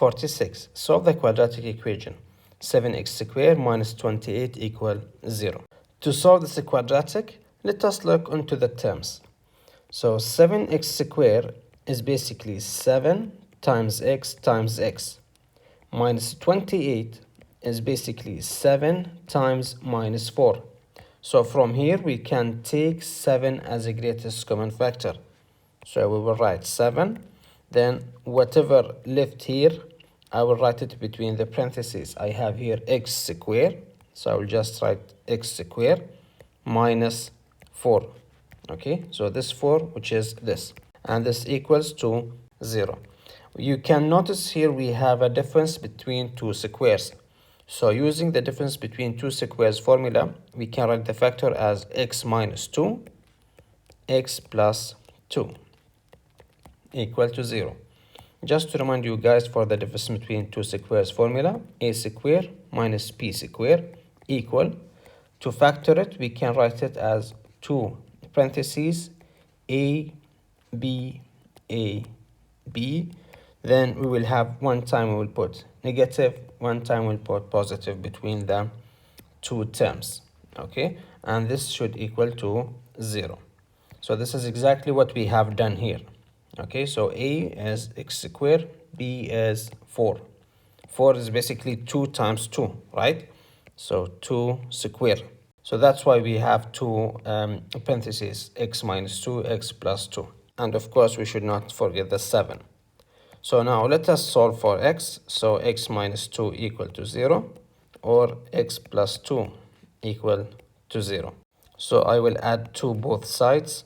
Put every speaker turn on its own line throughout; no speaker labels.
46. Solve the quadratic equation. 7x squared minus 28 equal 0. To solve this quadratic, let us look into the terms. So 7x squared is basically 7 times x minus 28 is basically 7 times minus 4. So from here we can take 7 as a greatest common factor. So we will write 7, then whatever left here, I will write it between the parentheses. I have here x squared, so I will just write x squared minus 4. Okay, so this 4, which is this, and this equals to 0. You can notice here we have a difference between two squares. So using the difference between two squares formula, we can write the factor as x minus 2, x plus 2 equal to 0. Just to remind you guys, for the difference between two squares formula, a square minus b square equal, to factor it, we can write it as 2 parentheses a, b, then we will have one time we will put negative, one time we'll put positive between the two terms, okay, and this should equal to 0. So this is exactly what we have done here. Okay, so a is x squared, b is 4. 4 is basically 2 times 2, right? So 2 squared. So that's why we have two parentheses, x minus 2, x plus 2. And of course, we should not forget the 7. So now let us solve for x. So x minus 2 equal to 0, or x plus 2 equal to 0. So I will add 2 both sides.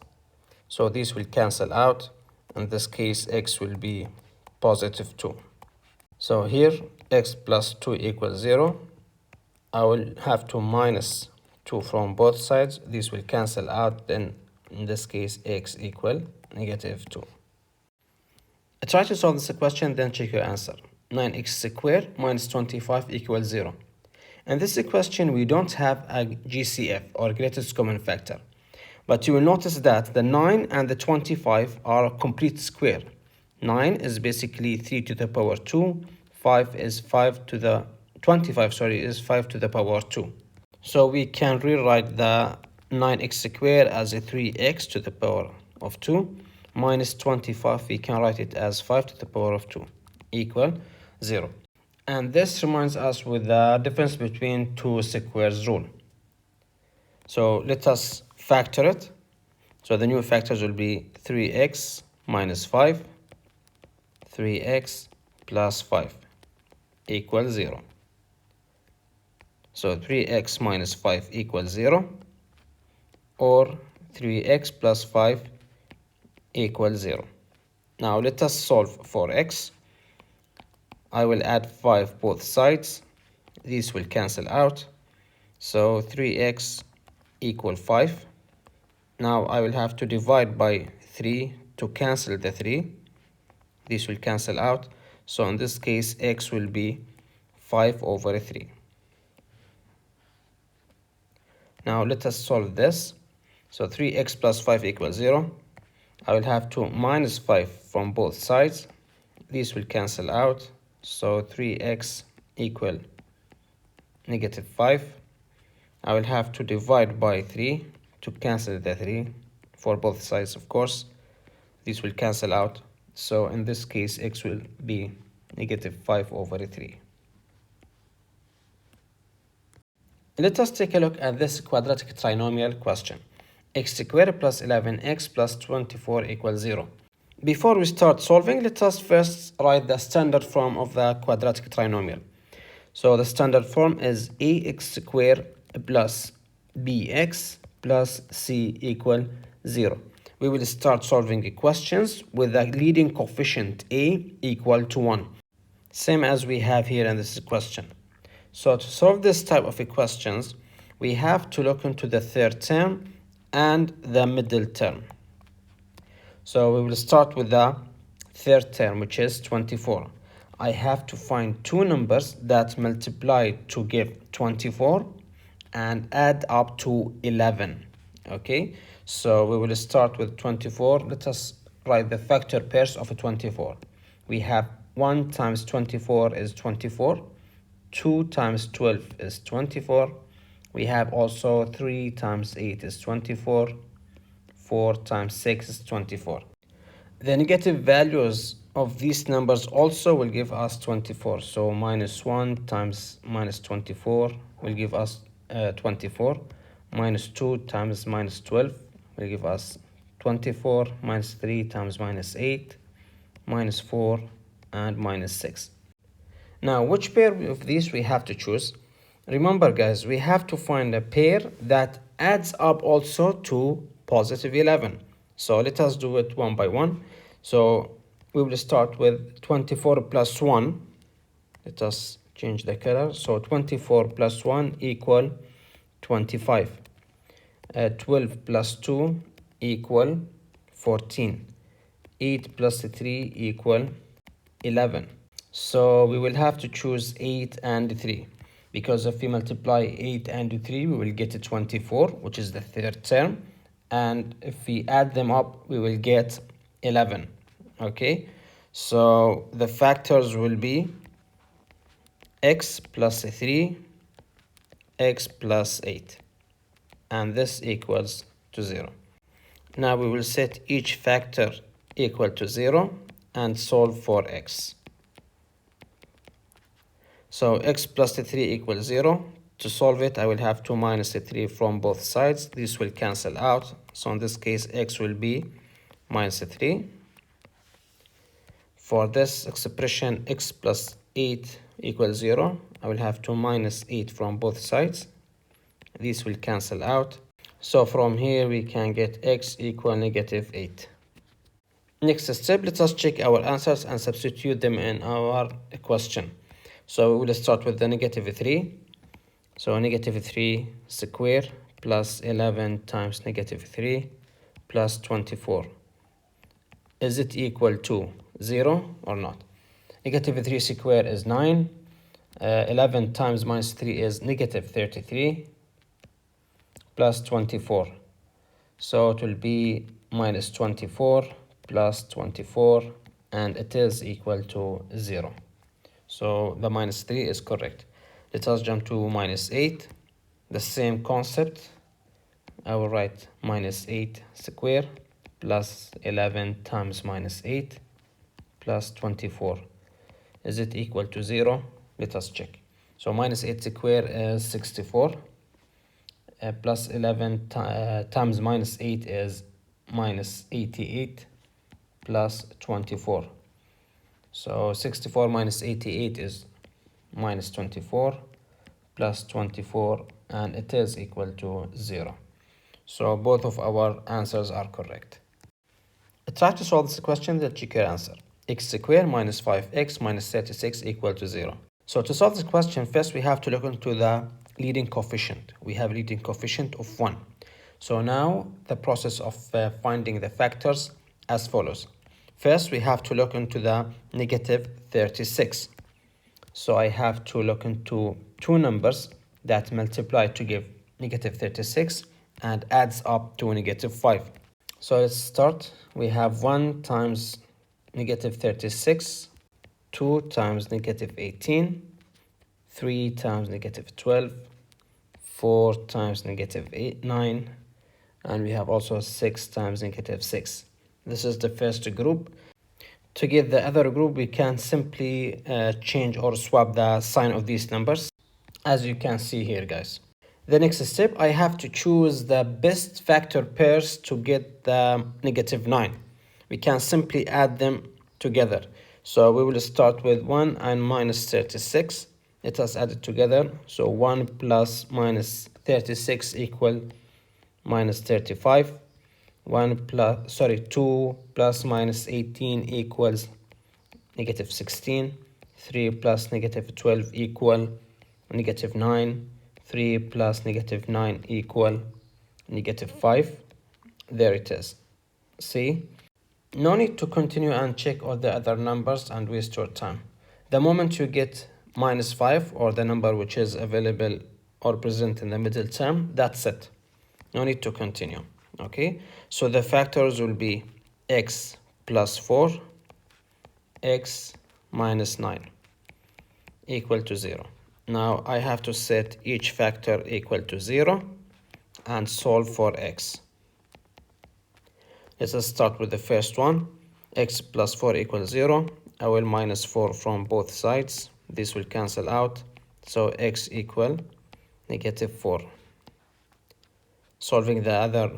So these will cancel out. In this case, x will be positive 2. So here, x plus 2 equals 0. I will have to minus 2 from both sides. These will cancel out. Then in this case, x equal negative 2. Try to solve this question, then check your answer. 9x squared minus 25 equals 0. In this question, we don't have a GCF, or greatest common factor. But you will notice that the 9 and the 25 are a complete square. 9 is basically 3 to the power 2. 5 is 5 to the 25, sorry, is 5 to the power 2. So we can rewrite the 9x squared as a 3x to the power of 2 minus 25. We can write it as 5 to the power of 2 equal 0. And this reminds us with the difference between two squares rule. So let us factor it. So the new factors will be 3x minus 5, 3x plus 5 equals 0. So 3x minus 5 equals 0, or 3x plus 5 equals 0. Now let us solve for x. I will add 5 both sides. These will cancel out. So 3x equal 5. Now I will have to divide by 3 to cancel the 3. These will cancel out. So in this case, x will be 5 over 3. Now let us solve this. So 3x plus 5 equals 0. I will have to minus 5 from both sides. These will cancel out. So 3x equal negative 5. I will have to divide by 3 to cancel the 3 for both sides, of course. These will cancel out. So in this case, x will be negative 5 over 3. Let us take a look at this quadratic trinomial question. X squared plus 11x plus 24 equals 0. Before we start solving, let us first write the standard form of the quadratic trinomial. So the standard form is ax squared plus bx plus c equal 0. We will start solving the questions with the leading coefficient a equal to 1. Same as we have here in this question. So to solve this type of questions, we have to look into the third term and the middle term. So we will start with the third term, which is 24. I have to find two numbers that multiply to give 24 and add up to 11. Okay, so we will start with 24. Let us write the factor pairs of 24. We have 1 times 24 is 24. 2 times 12 is 24. We have also 3 times 8 is 24. 4 times 6 is 24. The negative values of these numbers also will give us 24. So minus 1 times minus 24 will give us 24. Minus 2 times minus 12 will give us 24. Minus 3 times minus 8, minus 4, and minus 6. Now, which pair of these we have to choose? Remember, guys, we have to find a pair that adds up also to positive 11. So let us do it one by one. So we will start with 24 plus 1. Let us change the color. So 24 plus 1 equal 25. 12 plus 2 equal 14. 8 plus 3 equal 11. So we will have to choose 8 and 3. Because if we multiply 8 and 3, we will get 24, which is the third term. And if we add them up, we will get 11. Okay, so the factors will be x plus 3, x plus 8. And this equals to 0. Now we will set each factor equal to 0 and solve for x. So x plus 3 equals 0. To solve it, I will have to minus 3 from both sides. This will cancel out. So in this case, x will be minus 3. For this expression, x plus 8 equals 0. I will have to minus 8 from both sides. This will cancel out. So from here, we can get x equal negative 8. Next step, let us check our answers and substitute them in our question. So we will start with the negative 3. So negative 3 square plus 11 times negative 3 plus 24. Is it equal to 0 or not? Negative 3 square is 9. 11 times minus 3 is negative 33 plus 24. So it will be minus 24 plus 24, and it is equal to 0. So the minus 3 is correct. Let us jump to minus 8. The same concept. I will write minus 8 square plus 11 times minus 8 plus 24. Is it equal to 0? Let us check. So minus 8 square is 64. Plus 11 times minus 8 is minus 88 plus 24. So 64 minus 88 is minus 24 plus 24, and it is equal to 0. So both of our answers are correct. Try to solve this question that you can answer. X squared minus 5x minus 36 equal to 0. So to solve this question, first we have to look into the leading coefficient. We have leading coefficient of 1. So now the process of finding the factors as follows. First, we have to look into the negative 36. So I have to look into two numbers that multiply to give negative 36 and adds up to negative 5. So let's start. We have 1 times negative 36, 2 times negative 18, 3 times negative 12, 4 times negative 9, and we have also 6 times negative 6. This is the first group. To get the other group, we can simply change or swap the sign of these numbers, as you can see here, guys. The next step, I have to choose the best factor pairs to get the negative 9. We can simply add them together. So we will start with 1 and minus 36. Let us add it together. So 1 plus minus 36 equal minus 35. 2 plus minus 18 equals negative 16. 3 plus negative 12 equal negative 9. 3 plus negative 9 equal negative 5. There it is. See? No need to continue and check all the other numbers and waste your time. The moment you get minus 5, or the number which is available or present in the middle term, that's it. No need to continue. Okay, so the factors will be x plus 4, x minus 9 equal to 0. Now I have to set each factor equal to 0 and solve for x. Let us start with the first one. X plus 4 equals 0. I will minus 4 from both sides. This will cancel out. So x equal negative 4. Solving the other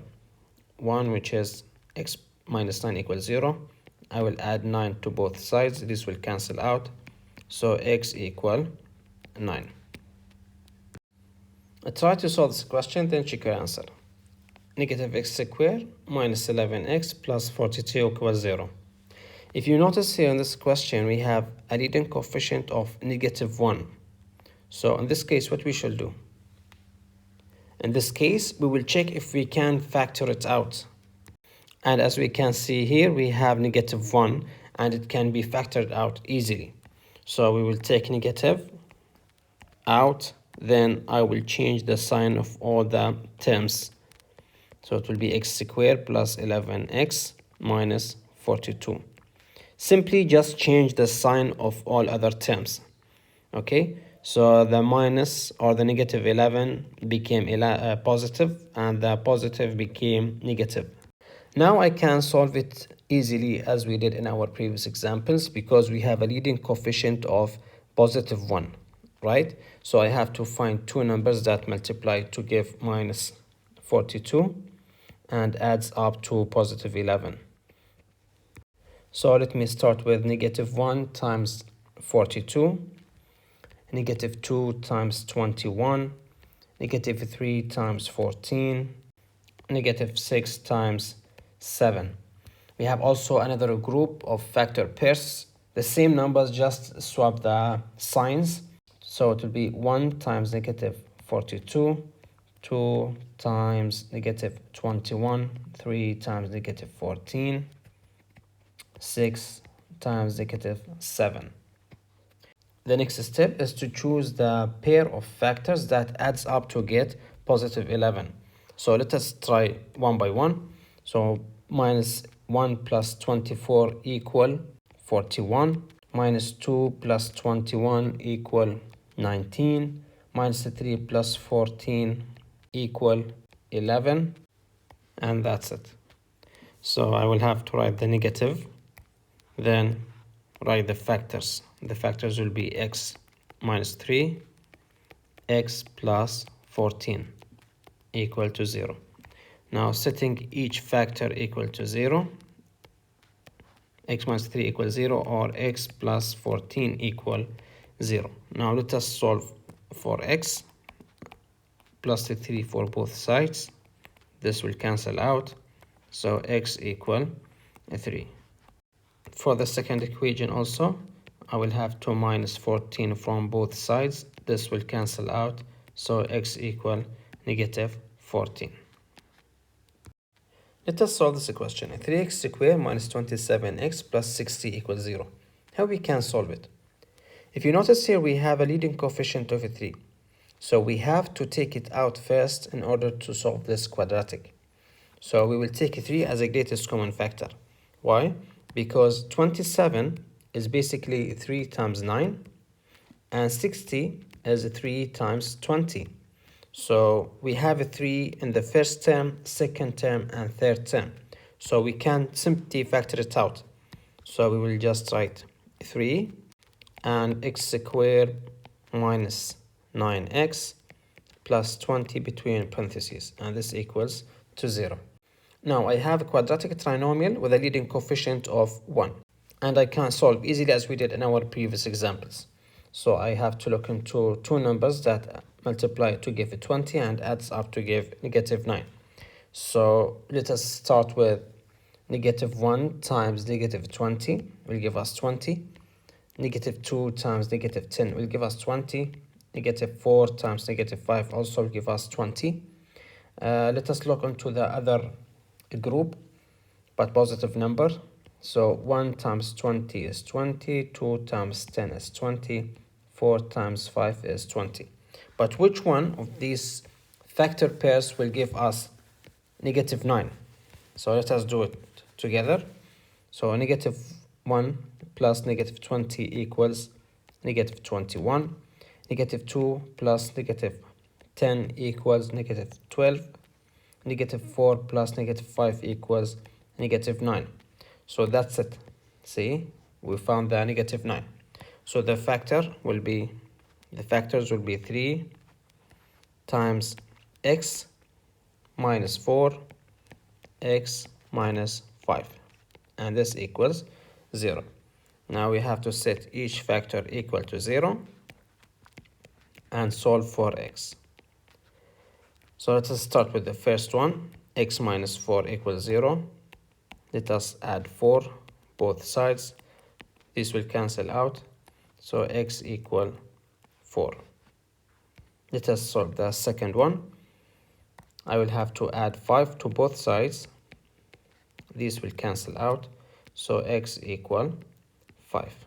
one, which is x minus 9 equals 0. I will add 9 to both sides. This will cancel out. So x equal 9. Try to solve this question, then check your answer. Negative x squared minus 11x plus 42 equals 0. If you notice here in this question, we have a leading coefficient of negative 1. So in this case, what we should do? In this case, we will check if we can factor it out. And as we can see here, we have negative 1 and it can be factored out easily. So we will take negative out, then I will change the sign of all the terms. So it will be x squared plus 11x minus 42. Simply just change the sign of all other terms. Okay, so the minus or the negative 11 became positive and the positive became negative. Now I can solve it easily as we did in our previous examples because we have a leading coefficient of positive 1, right? So I have to find two numbers that multiply to give minus 42 and adds up to positive 11. So let me start with negative 1 times 42, negative 2 times 21, negative 3 times 14, negative 6 times 7. We have also another group of factor pairs. The same numbers, just swap the signs. So it will be 1 times negative 42, 2 times negative 21, 3 times negative 14, 6 times negative 7. The next step is to choose the pair of factors that adds up to get positive 11. So let us try one by one. So minus 1 plus 24 equal 41. Minus 2 plus 21 equal 19. Minus 3 plus 14 equal 11. And that's it. So I will have to write the negative. Then write the factors. The factors will be x minus 3, x plus 14 equal to 0. Now setting each factor equal to 0, x minus 3 equals 0 or x plus 14 equal 0. Now let us solve for x. Plus the 3 for both sides. This will cancel out. So x equal 3. For the second equation also, I will have 2 minus 14 from both sides. This will cancel out. So x equal negative 14. Let us solve this equation. 3x squared minus 27x plus 60 equals 0. How we can solve it? If you notice here, we have a leading coefficient of 3. So we have to take it out first in order to solve this quadratic. So we will take 3 as a greatest common factor. Why? Because 27 is basically 3 times 9 and 60 is 3 times 20. So we have a 3 in the first term, second term, and third term. So we can simply factor it out. So we will just write 3 and x squared minus 9x plus 20 between parentheses, and this equals to 0. Now I have a quadratic trinomial with a leading coefficient of 1, and I can solve easily as we did in our previous examples. So I have to look into two numbers that multiply to give 20 and adds up to give negative 9. So let us start with negative 1 times negative 20 will give us 20. Negative 2 times negative 10 will give us 20. Negative 4 times negative 5 also will give us 20. Let us look into the other group, but positive number. So 1 times 20 is 20, 2 times 10 is 20, 4 times 5 is 20. But which one of these factor pairs will give us negative 9? So let us do it together. So negative 1 plus negative 20 equals negative 21. Negative 2 plus negative 10 equals negative 12. Negative 4 plus negative 5 equals negative 9. So that's it. See, we found the negative 9. So the factors will be 3 times x minus 4 x minus 5, and this equals 0. Now we have to set each factor equal to 0 and solve for x. So let us start with the first one. X minus 4 equals 0. Let us add 4 both sides. This will cancel out, so x equal 4. Let us solve the second one. I will have to add 5 to both sides. These will cancel out, so x equal 5.